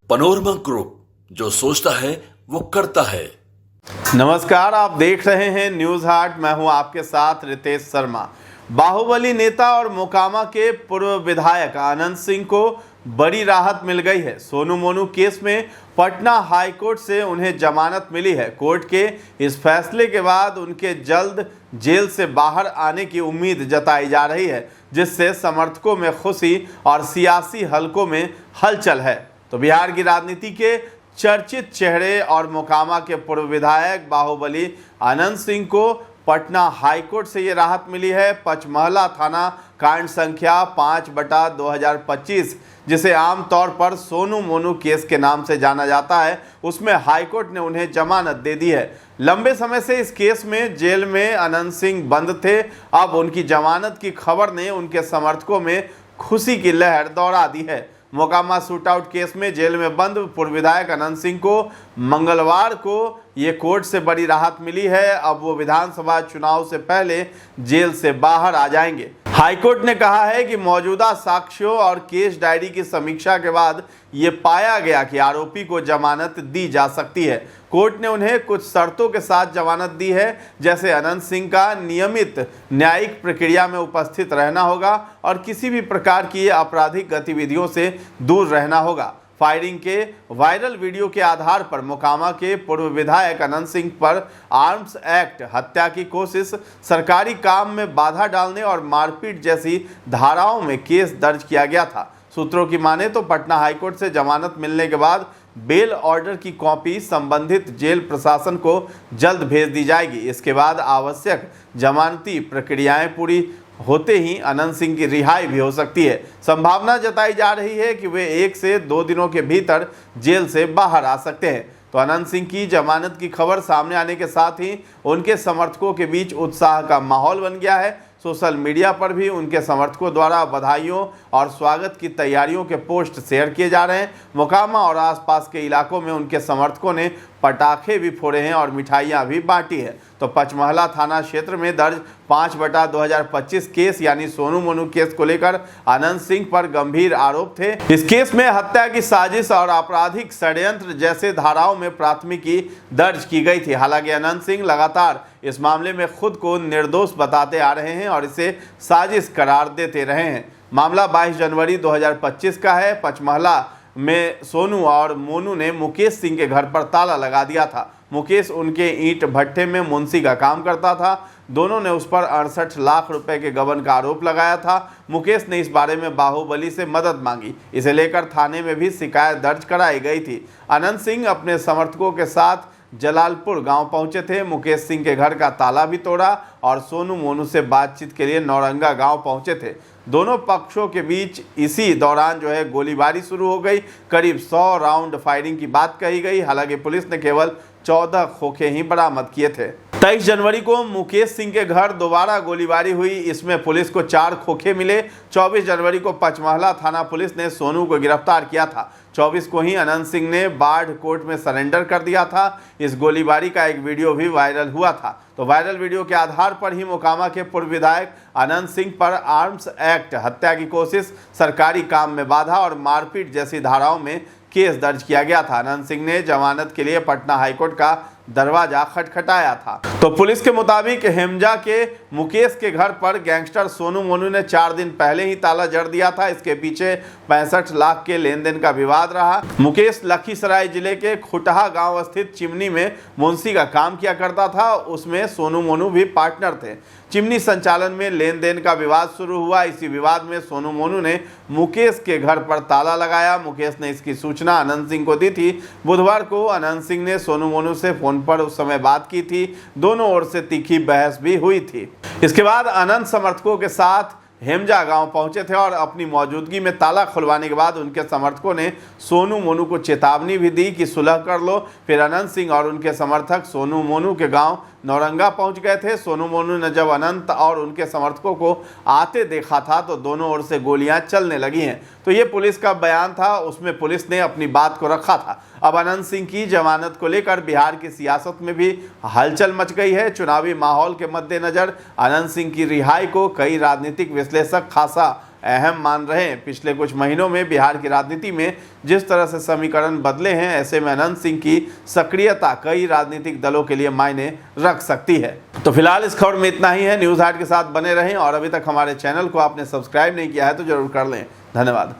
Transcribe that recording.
Panorama group, जो सोचता है वो करता है। नमस्कार, आप देख रहे हैं न्यूज हाट। मैं हूं आपके साथ रितेश शर्मा। बाहुबली नेता और मोकामा के पूर्व विधायक आनंद सिंह को बड़ी राहत मिल गई है। सोनू मोनू केस में पटना हाईकोर्ट से उन्हें जमानत मिली है। कोर्ट के इस फैसले के बाद उनके जल्द जेल से बाहर आने की उम्मीद जताई जा रही है, जिससे समर्थकों में खुशी और सियासी हलकों में हलचल है। तो बिहार की राजनीति के चर्चित चेहरे और मोकामा के पूर्व विधायक बाहुबली आनंद सिंह को पटना हाईकोर्ट से ये राहत मिली है। पचमहला थाना कांड संख्या 5/2025, जिसे आमतौर पर सोनू मोनू केस के नाम से जाना जाता है, उसमें हाईकोर्ट ने उन्हें जमानत दे दी है। लंबे समय से इस केस में जेल में आनंद सिंह बंद थे। अब उनकी जमानत की खबर ने उनके समर्थकों में खुशी की लहर दौड़ा दी है। मोकामा शूटआउट केस में जेल में बंद पूर्व विधायक आनंद सिंह को मंगलवार को ये कोर्ट से बड़ी राहत मिली है। अब वो विधानसभा चुनाव से पहले जेल से बाहर आ जाएंगे। हाईकोर्ट ने कहा है कि मौजूदा साक्ष्यों और केस डायरी की समीक्षा के बाद ये पाया गया कि आरोपी को जमानत दी जा सकती है। कोर्ट ने उन्हें कुछ शर्तों के साथ जमानत दी है, जैसे आनंद सिंह का नियमित न्यायिक प्रक्रिया में उपस्थित रहना होगा और किसी भी प्रकार की आपराधिक गतिविधियों से दूर रहना होगा। फायरिंग के वायरल वीडियो के आधार पर मोकामा के पूर्व विधायक आनंद सिंह पर आर्म्स एक्ट, हत्या की कोशिश, सरकारी काम में बाधा डालने और मारपीट जैसी धाराओं में केस दर्ज किया गया था। सूत्रों की माने तो पटना हाईकोर्ट से जमानत मिलने के बाद बेल ऑर्डर की कॉपी संबंधित जेल प्रशासन को जल्द भेज दी जाएगी। इसके बाद आवश्यक जमानती प्रक्रियाएं पूरी होते ही आनंद सिंह की रिहाई भी हो सकती है। संभावना जताई जा रही है कि वे 1 से 2 दिनों के भीतर जेल से बाहर आ सकते हैं। तो आनंद सिंह की जमानत की खबर सामने आने के साथ ही उनके समर्थकों के बीच उत्साह का माहौल बन गया है। सोशल मीडिया पर भी उनके समर्थकों द्वारा बधाइयों और स्वागत की तैयारियों के पोस्ट शेयर किए जा रहे हैं। मोकामा और आसपास के इलाकों में उनके समर्थकों ने पटाखे भी फोड़े हैं और मिठाइयां भी बांटी है। तो पचमहला थाना क्षेत्र में दर्ज 5/2025 केस यानी सोनू मोनू केस को लेकर आनंद सिंह पर गंभीर आरोप थे। इस केस में हत्या की साजिश और आपराधिक षड्यंत्र जैसे धाराओं में प्राथमिकी दर्ज की गई थी। हालांकि आनंद सिंह लगातार इस मामले में खुद को निर्दोष बताते आ रहे हैं और इसे साजिश करार देते रहे हैं। मामला 22 जनवरी 2025 का है। पचमहला में सोनू और मोनू ने मुकेश सिंह के घर पर ताला लगा दिया था। मुकेश उनके ईंट भट्टे में मुंशी का काम करता था। दोनों ने उस पर 68 लाख रुपए के गबन का आरोप लगाया था। मुकेश ने इस बारे में बाहुबली से मदद मांगी। इसे लेकर थाने में भी शिकायत दर्ज कराई गई थी। आनंद सिंह अपने समर्थकों के साथ जलालपुर गांव पहुंचे थे। मुकेश सिंह के घर का ताला भी तोड़ा और सोनू मोनू से बातचीत के लिए नौरंगा गांव पहुंचे थे। दोनों पक्षों के बीच इसी दौरान गोलीबारी शुरू हो गई। करीब 100 राउंड फायरिंग की बात कही गई। हालांकि पुलिस ने केवल 14 खोखे ही बरामद किए थे। 23 जनवरी को मुकेश सिंह के घर दोबारा गोलीबारी हुई। इसमें पुलिस को 4 खोखे मिले। 24 जनवरी को पचमहला थाना पुलिस ने सोनू को गिरफ्तार किया था। 24 को ही आनंद सिंह ने बाढ़ कोर्ट में सरेंडर कर दिया था। इस गोलीबारी का एक वीडियो भी वायरल हुआ था। तो वायरल वीडियो के आधार पर ही मोकामा के पूर्व विधायक आनंद सिंह पर आर्म्स एक्ट, हत्या की कोशिश, सरकारी काम में बाधा और मारपीट जैसी धाराओं में केस दर्ज किया गया था। आनंद सिंह ने जमानत के लिए पटना हाईकोर्ट का दरवाजा खटखटाया था। तो पुलिस के मुताबिक हेमजा के मुकेश के घर पर गैंगस्टर सोनू मोनू ने 4 दिन पहले ही ताला जड़ दिया था। इसके पीछे 65 लाख के लेन देन का विवाद रहा। मुकेश लखीसराय जिले के खुटहा गांव स्थित चिमनी में मुंशी का काम किया करता था। उसमें सोनू मोनू भी पार्टनर थे। चिमनी संचालन में लेन देन का विवाद शुरू हुआ। इसी विवाद में सोनू मोनू ने मुकेश के घर पर ताला लगाया। मुकेश ने इसकी सूचना आनंद सिंह को दी थी। बुधवार को आनंद सिंह ने सोनू मोनू से फोन पर उस समय बात की थी। दोनों ओर से तीखी बहस भी हुई थी। इसके बाद आनंद समर्थकों के साथ हेमजा गांव पहुंचे थे और अपनी मौजूदगी में ताला खुलवाने के बाद उनके समर्थकों ने सोनू मोनू को चेतावनी भी दी कि सुलह कर लो। फिर आनंद सिंह और उनके समर्थक सोनू मोनू के गांव नौरंगा पहुंच गए थे। सोनू मोनू ने जब अनंत और उनके समर्थकों को आते देखा था तो दोनों ओर से गोलियां चलने लगी हैं। तो ये पुलिस का बयान था, उसमें पुलिस ने अपनी बात को रखा था। अब आनंद सिंह की जमानत को लेकर बिहार की सियासत में भी हलचल मच गई है। चुनावी माहौल के मद्देनजर आनंद सिंह की रिहाई को कई राजनीतिक विश्लेषक खासा अहम मान रहे हैं। पिछले कुछ महीनों में बिहार की राजनीति में जिस तरह से समीकरण बदले हैं, ऐसे में अनंत सिंह की सक्रियता कई राजनीतिक दलों के लिए मायने रख सकती है। तो फिलहाल इस खबर में इतना ही है। न्यूज़ हाट के साथ बने रहें और अभी तक हमारे चैनल को आपने सब्सक्राइब नहीं किया है तो जरूर कर लें। धन्यवाद।